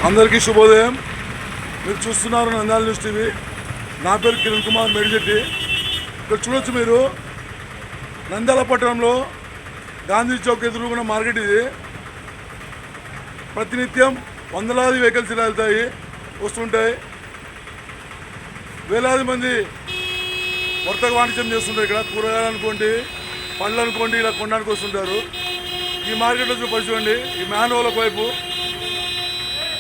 అందరికీ శుభోదయం. మీరు చూస్తున్నారు నంద్యాల న్యూస్ టీవీ. నా పేరు కిరణ్ కుమార్ మేడిజెట్టి. ఇక్కడ చూడొచ్చు మీరు నంద్యాల పట్టణంలో గాంధీ చౌక్ ఎదురుగున్న మార్కెట్ ఇది. ప్రతినిత్యం వందలాది వెహికల్స్ ఇలా వెళ్తాయి, వస్తుంటాయి. వేలాది మంది వర్తక వాణిజ్యం చేస్తుంటారు. ఇక్కడ కూరగాయలు అనుకోండి, పండ్లు అనుకోండి, ఇలా కొనడానికి వస్తుంటారు. ఈ మార్కెట్లో చూడండి, ఈ మ్యాన్హోల్ వైపు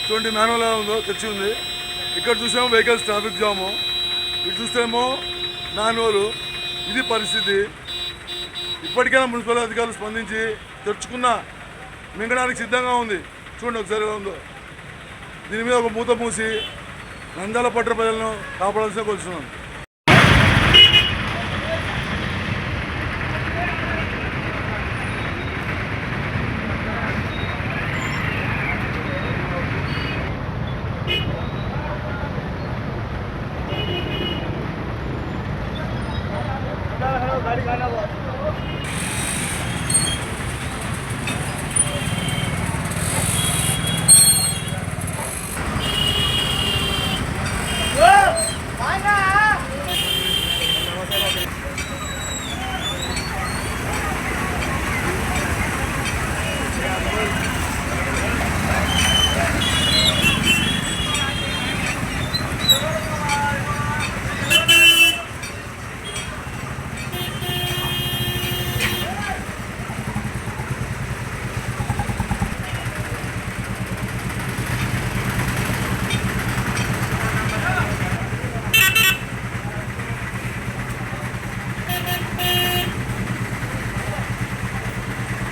చూడండి, మ్యాన్హోల్ ఎలా ఉందో తెచ్చి ఉంది. ఇక్కడ చూసామో వెహికల్స్ ట్రాఫిక్ జాము, ఇటు చూస్తేమో మ్యాన్హోల్. ఇది పరిస్థితి. ఇప్పటికైనా మున్సిపల్ అధికారులు స్పందించి తెరుచుకున్న మింగడానికి సిద్ధంగా ఉంది. చూడండి ఒకసారి ఎలా ఉందో. దీని మీద ఒక మూత మూసి నంద్యాల పట్టణ ప్రజలను కాపాడాల్సిన కోరుతున్నాం.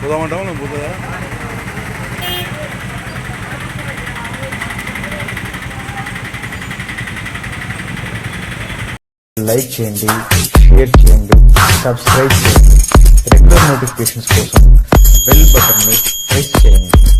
పోదామంటావా? నువ్వు పోతుందా? లైక్ చేయండి, షేర్ చేయండి, సబ్స్క్రైబ్ చేయండి. రెగ్యులర్ నోటిఫికేషన్స్ కోసం బెల్ బటన్ని ప్రెస్ చేయండి.